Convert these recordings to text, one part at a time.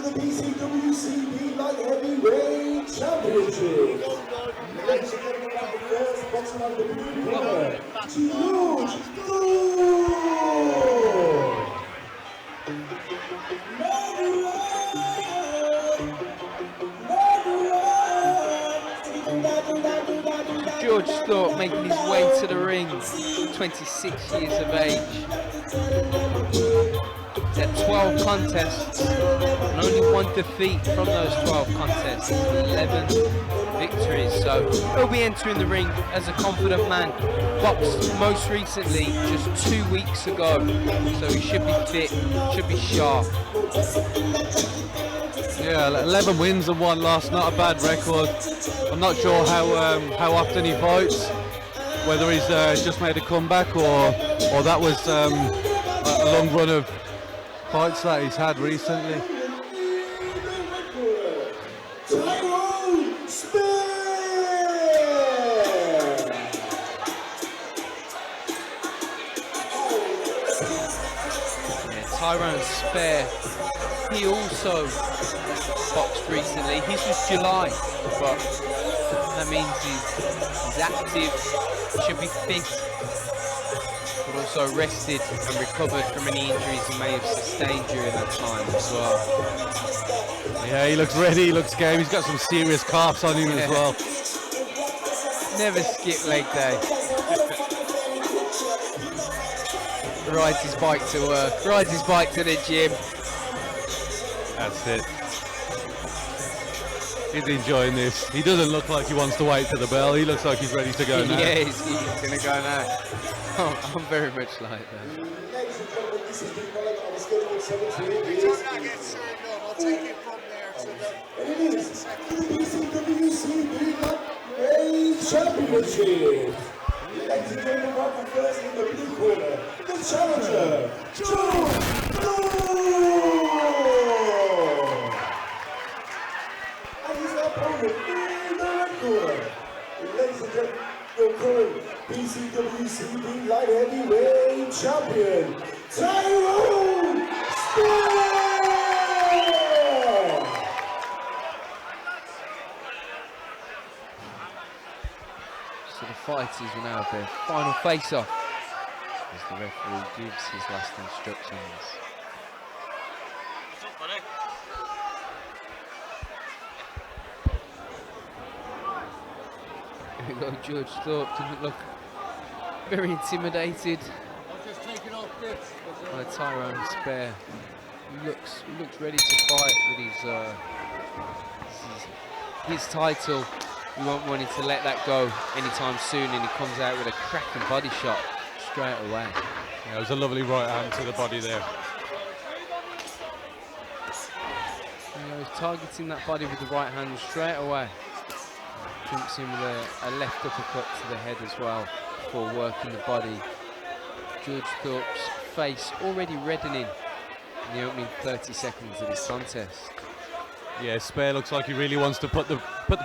for the BCWCB Light Heavyweight Championship. Ladies and gentlemen, the first boxer of the blue corner, George Thorpe making his way to the ring, 26 years of age. He's had 12 contests and only one defeat from those 12 contests, 11 victories. So he'll be entering the ring as a confident man. Boxed most recently just 2 weeks ago, so he should be fit, should be sharp. Yeah, 11 wins and 1 loss, not a bad record. I'm not sure how often he fights, whether he's just made a comeback or that was a long run of fights that he's had recently. Tyronne Tyronne Spair, he also boxed recently. His was July, but that means he's active, should be fit, but also rested and recovered from any injuries he may have sustained during that time as well. Yeah, he looks ready, he looks game. He's got some serious calves on him as well. Never skip leg day. Rides his bike to work, rides his bike to the gym. That's it. He's enjoying this. He doesn't look like he wants to wait for the bell. He looks like he's ready to go now. Yeah, he's going to go now. I'm very much like that. Ladies and gentlemen, this is the night of the scheduled 17 years. I'll take it from there. And it is for the BCWCB Light Championship. Ladies and gentlemen, welcome first in the blue corner, the challenger, George Thorpe. And his opponent in the red corner, ladies and gentlemen, your current BCWCB Light Heavyweight Champion, Tyronne Spair. So the fighters will now have their final face-off as the referee gives his last instructions. Here we go, George Thorpe doesn't look very intimidated by Tyronne Spair. He looks ready to fight with his title. He won't want to let that go anytime soon, and he comes out with a cracking body shot straight away. Yeah, it was a lovely right hand to the body there. And he's targeting that body with the right hand straight away. Jumps in with a left uppercut to the head as well before working the body. George Thorpe's face already reddening in the opening 30 seconds of this contest. Yeah, Spair looks like he really wants to put the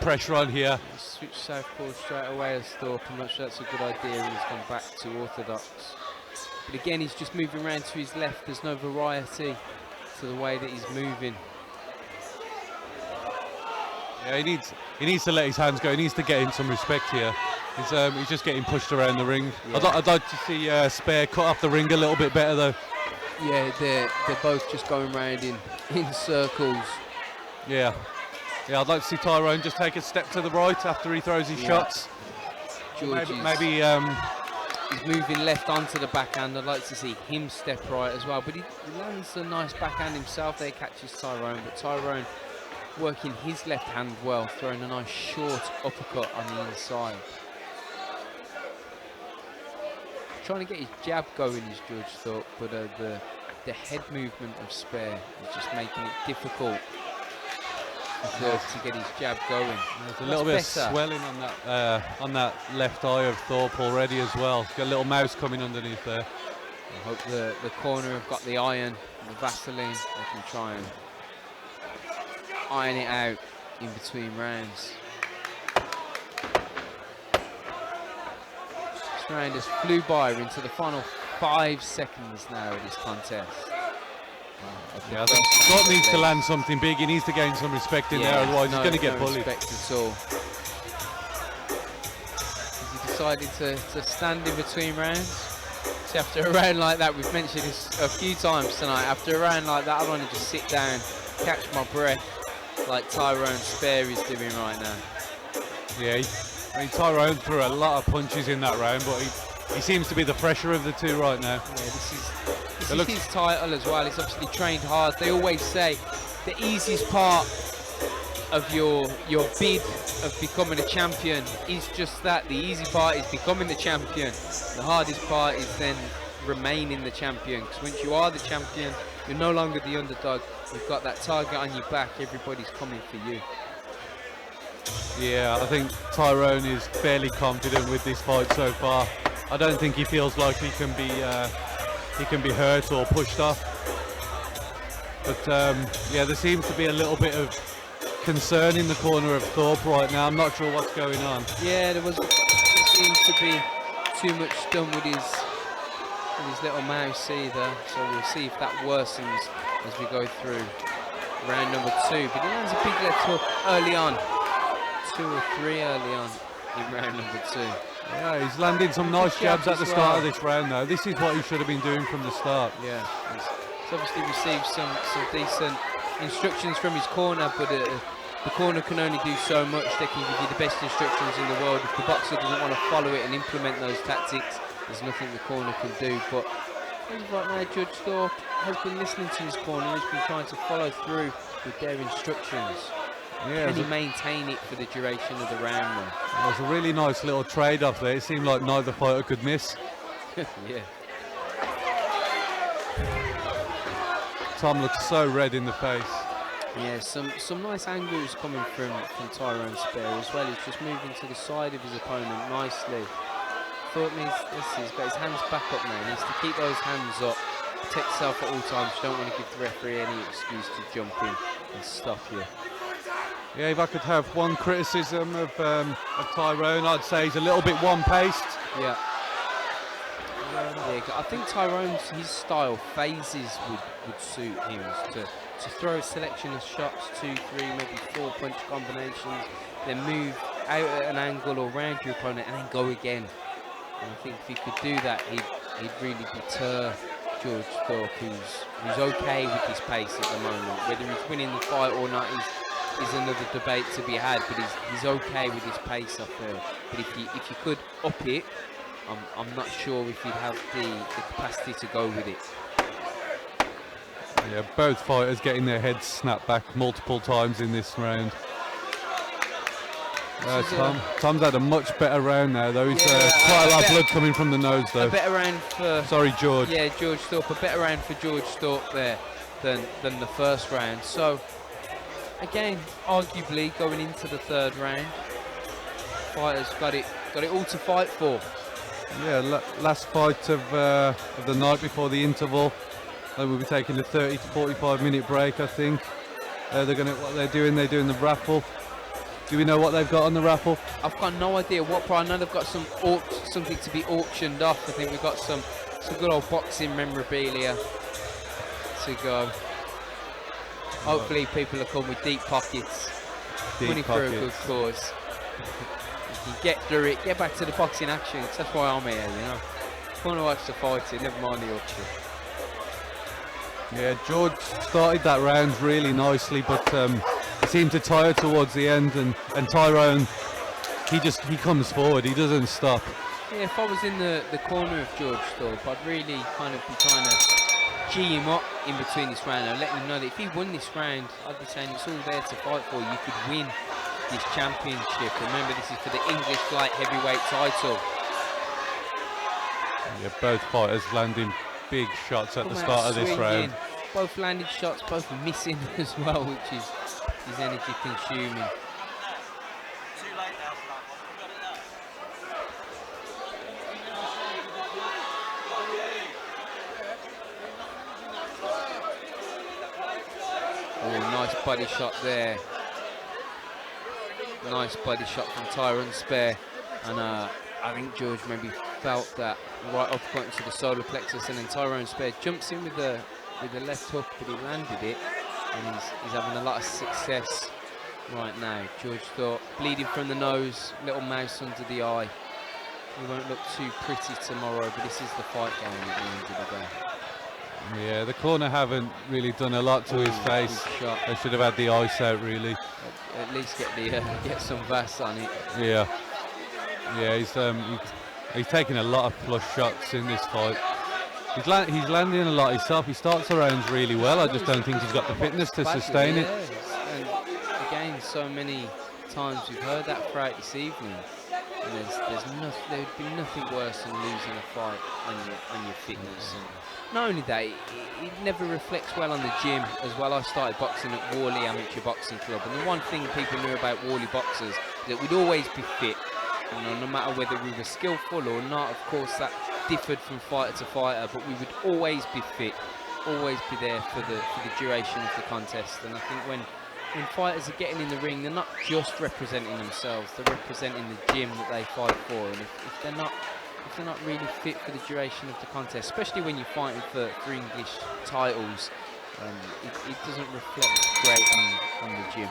pressure on here. Switch southpaw straight away as Thorpe. I'm not sure that's a good idea, and he's gone back to orthodox. But again, he's just moving around to his left. There's no variety to the way that he's moving. Yeah, he needs to let his hands go. He needs to get in some respect here. He's just getting pushed around the ring. Yeah. I'd like to see Spair cut off the ring a little bit better though. Yeah, they're both just going around in circles. Yeah, I'd like to see Tyronne just take a step to the right after he throws his shots. Maybe he's moving left onto the backhand. I'd like to see him step right as well. But he lands a nice backhand himself there, catches Tyronne. But Tyronne working his left hand well, throwing a nice short uppercut on the inside. Trying to get his jab going is George Thorpe, but the head movement of Spair is just making it difficult to get his jab going. There's a little bit of swelling on that left eye of Thorpe already as well. He's got a little mouse coming underneath there. I hope the corner have got the iron, the Vaseline. They can try and iron it out in between rounds. This round has flew by. We're into the final 5 seconds now of this contest. Wow. Yeah, I think Thorpe needs to land something big. He needs to gain some respect in there, otherwise he's going to get bullied. Respect at all. He decided to stand in between rounds. See, after a round like that, we've mentioned this a few times tonight, after a round like that, I want to just sit down, catch my breath, like Tyronne Spair is doing right now. Yeah, I mean, Tyronne threw a lot of punches in that round, but he seems to be the fresher of the two right now. Yeah, this is his title as well. He's obviously trained hard. They always say the easiest part of your bid of becoming a champion is just that. The easy part is becoming the champion. The hardest part is then remaining the champion. Because once you are the champion, you're no longer the underdog. You've got that target on your back. Everybody's coming for you. Yeah, I think Tyronne is fairly confident with this fight so far. I don't think he feels like he can be hurt or pushed off. But yeah, there seems to be a little bit of concern in the corner of Thorpe right now. I'm not sure what's going on. Yeah, there seems to be too much done with his little mouse either. So we'll see if that worsens as we go through round number 2. But he lands a big left hook early on. 2 or 3 early on in round number 2. Yeah, he's landing some nice jabs at the start of this round though. This is what he should have been doing from the start. Yeah, he's obviously received some decent instructions from his corner, but the corner can only do so much. They can give you the best instructions in the world. If the boxer doesn't want to follow it and implement those tactics, there's nothing the corner can do. But as of right now, Judge Thorpe has been listening to his corner. He's been trying to follow through with their instructions. Yeah, can he maintain it for the duration of the round though? It was a really nice little trade-off there. It seemed like neither fighter could miss. Yeah. Tom looks so red in the face. Yeah, some nice angles coming from Tyronne Spair as well. He's just moving to the side of his opponent nicely. Thorpe he's got his hands back up now. He needs to keep those hands up, protect himself at all times. You don't want to give the referee any excuse to jump in and stop you. Yeah, if I could have one criticism of Tyronne, I'd say he's a little bit one-paced. Yeah. Yeah, I think Tyronne's his style phases would suit him to throw a selection of shots, 2, 3, maybe 4 punch combinations, then move out at an angle or round your opponent and then go again. And I think if he could do that, he'd really deter George Thorpe, who's okay with his pace at the moment. Whether he's winning the fight or not is another debate to be had, but he's okay with his pace, I feel. But if you could up it, I'm not sure if he'd have the capacity to go with it. Yeah, both fighters getting their heads snapped back multiple times in this round. Tom's had a much better round now though. He's quite a lot of blood coming from the nose though. A better round for... Sorry, George. Yeah, George Thorpe. A better round for George Thorpe there than the first round. So, again, arguably going into the third round, fighters got it all to fight for. Yeah, last fight of the night before the interval. We'll be taking a 30 to 45 minute break, I think. They're doing the raffle. Do we know what they've got on the raffle? I've got no idea what price. I know they've got something to be auctioned off. I think we've got some good old boxing memorabilia to go. Hopefully people will come with deep pockets. Money for a good cause. You can get through it, get back to the boxing action. That's why I'm here, you know. I want to watch the fighting, never mind the auction. Yeah, George started that round really nicely, but he seemed to tire towards the end, and Tyronne, he comes forward, he doesn't stop. Yeah, if I was in the corner of George Thorpe, I'd really kind of be trying to G him up in between this round and let him know that if he won this round, I'd be saying it's all there to fight for. You could win this championship. Remember, this is for the English light heavyweight title. Yeah, both fighters landing big shots at the start of this round. Both landed shots, both missing as well, which is energy consuming. Oh, nice body shot there. Nice body shot from Tyronne Spair, and I think George maybe felt that right uppercut into the solar plexus, and then Tyronne Spair jumps in with a with a left hook, but he landed it, and he's having a lot of success right now. George Thorpe bleeding from the nose, little mouse under the eye. He won't look too pretty tomorrow, but this is the fight game at the end of the day. Yeah, the corner haven't really done a lot to his face. They should have had the ice out, really. At least get some VAS on it. Yeah, yeah. He's taking a lot of flush shots in this fight. He's landing a lot himself. He starts the rounds really well. I just don't think he's got the fitness to sustain it. And again, so many times we've heard that throughout this evening. And there would be nothing worse than losing a fight on your fitness. And not only that, it never reflects well on the gym as well. I started boxing at Worley Amateur Boxing Club, and the one thing people knew about Worley boxers is that we'd always be fit. You know, no matter whether we were skillful or not. Of course, that differed from fighter to fighter, but we would always be fit, always be there for the duration of the contest. And I think when fighters are getting in the ring, they're not just representing themselves, they're representing the gym that they fight for. And if they're not really fit for the duration of the contest, especially when you're fighting for English titles, it doesn't reflect great on the gym.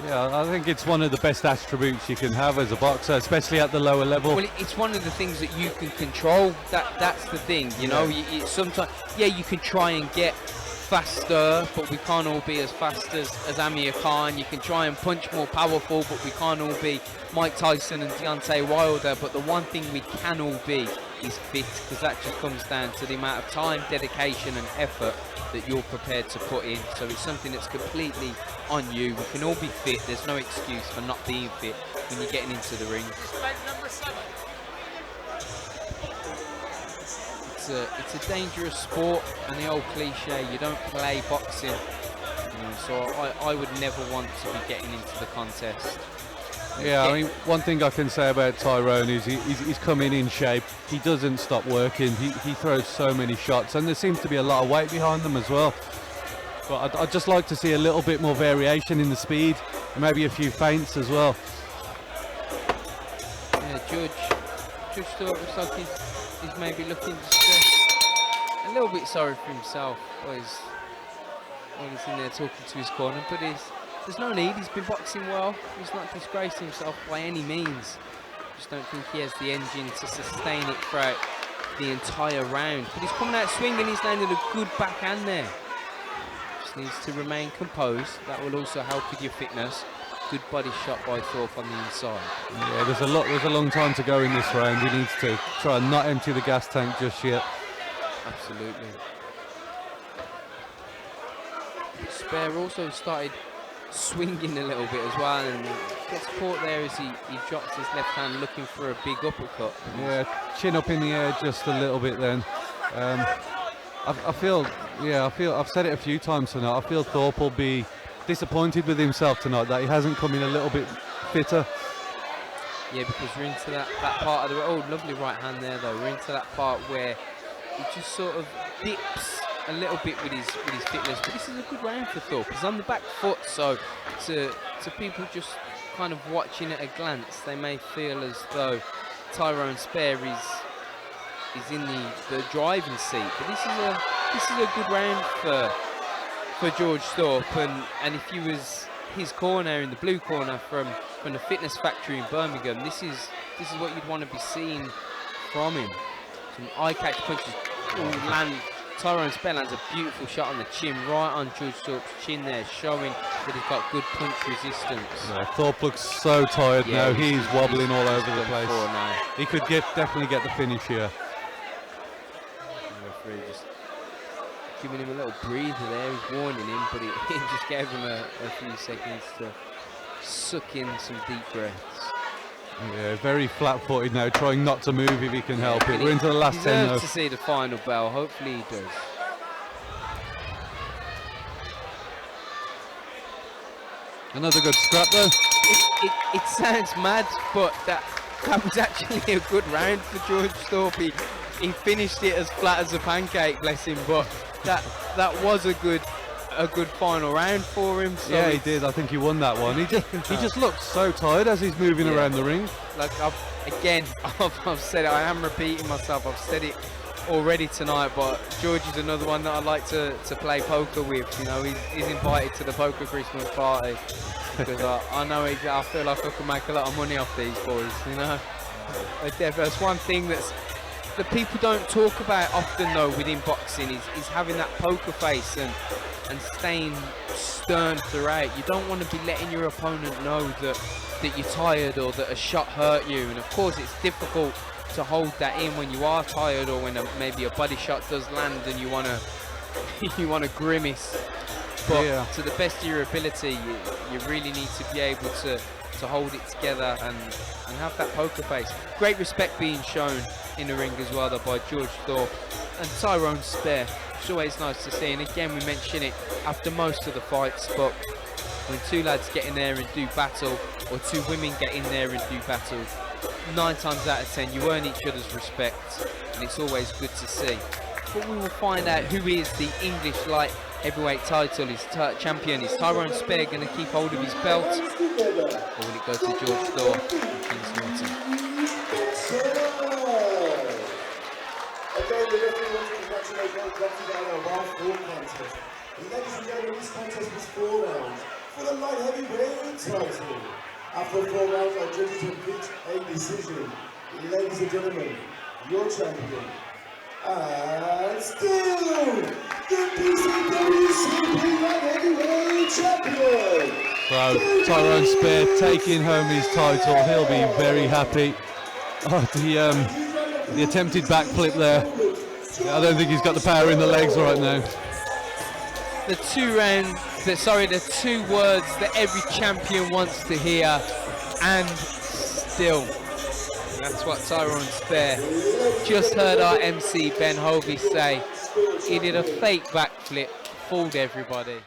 Yeah, I think it's one of the best attributes you can have as a boxer, especially at the lower level. Well, it's one of the things that you can control. That's the thing, you know. Sometimes, yeah, you can try and get faster, but we can't all be as fast as Amir Khan. You can try and punch more powerful, but we can't all be Mike Tyson and Deontay Wilder. But the one thing we can all be is fit, because that just comes down to the amount of time, dedication and effort that you're prepared to put in. So it's something that's completely on you. We can all be fit. There's no excuse for not being fit when you're getting into the ring. It's a dangerous sport, and the old cliche, you don't play boxing. You know, so I would never want to be getting into the contest. Yeah, I mean, one thing I can say about Tyronne is he's coming in shape. He doesn't stop working. He throws so many shots, and there seems to be a lot of weight behind them as well. But I'd just like to see a little bit more variation in the speed, and maybe a few feints as well. Yeah, Judge Thorpe looks like he's maybe looking just a little bit sorry for himself while he's in there talking to his corner, but there's no need. He's been boxing well. He's not disgraced himself by any means. Just don't think he has the engine to sustain it throughout the entire round. But he's coming out swinging. He's landed a good backhand there. Just needs to remain composed. That will also help with your fitness. Good body shot by Thorpe on the inside. Yeah, there's a long time to go in this round. He needs to try and not empty the gas tank just yet. Absolutely. Spair also started swinging a little bit as well, and gets caught there as he drops his left hand looking for a big uppercut. Yeah, chin up in the air just a little bit then. I feel I've said it a few times tonight, I feel Thorpe will be disappointed with himself tonight that he hasn't come in a little bit fitter. Yeah, because we're into that part of the, oh, lovely right hand there though, we're into that part where he just sort of dips a little bit with his fitness, but this is a good round for Thorpe. He's on the back foot, so to people just kind of watching at a glance, they may feel as though Tyronne Spair is in the driving seat, but this is a good round for George Thorpe, and if you was his corner in the blue corner from the Fitness Factory in Birmingham, this is what you'd want to be seeing from him. Some eye-catch punches land. Tyronne Spair lands a beautiful shot on the chin, right on George Thorpe's chin there, showing that he's got good punch resistance. Yeah, Thorpe looks so tired now. He's wobbling all over the place. He could definitely get the finish here. The referee just giving him a little breather there. He's warning him, but he just gave him a few seconds to suck in some deep breaths. Yeah, very flat-footed now, trying not to move if he can help it. We're into the last 10 though. To see the final bell. Hopefully he does. Another good scrap though. It sounds mad, but that was actually a good round for George Thorpe. He finished it as flat as a pancake, bless him. But that was a good final round for him. So yeah, he did. I think he won that one. He just looks so tired as he's moving around the ring. Like I've said it. I am repeating myself. I've said it already tonight, but George is another one that I like to play poker with. You know, he's invited to the poker Christmas party because I know I feel like I can make a lot of money off these boys. You know, that's one thing that people don't talk about often though within boxing is having that poker face and staying stern throughout. You don't want to be letting your opponent know that you're tired or that a shot hurt you, and of course it's difficult to hold that in when you are tired or when maybe a body shot does land and you want to grimace. But to the best of your ability, you really need to be able to hold it together and have that poker face. Great respect being shown in the ring as well though by George Thorpe and Tyronne Spair. It's always nice to see, and again we mention it after most of the fights, but when two lads get in there and do battle, or two women get in there and do battle, 9 times out of 10 you earn each other's respect, and it's always good to see. But we will find out who is the English light heavyweight title. His champion is Tyronne Spair going to keep hold of his belt, or will it go to George Thorpe and Kings Norton? Again, the referee wants to congratulate both boxers on a round 4 contest. Ladies and gentlemen, this contest was 4 rounds for the light heavyweight title. After 4 rounds, our judges have reached a decision. Ladies and gentlemen, your champion, and still the BCWCB light heavyweight champion. So Tyronne Spair taking home his title. He'll be very happy. Oh, the attempted backflip there. I don't think he's got the power in the legs right now. The 2 words that every champion wants to hear, and still. That's what Tyronne Spair just heard our MC Ben Hovey say. He did a fake backflip, fooled everybody.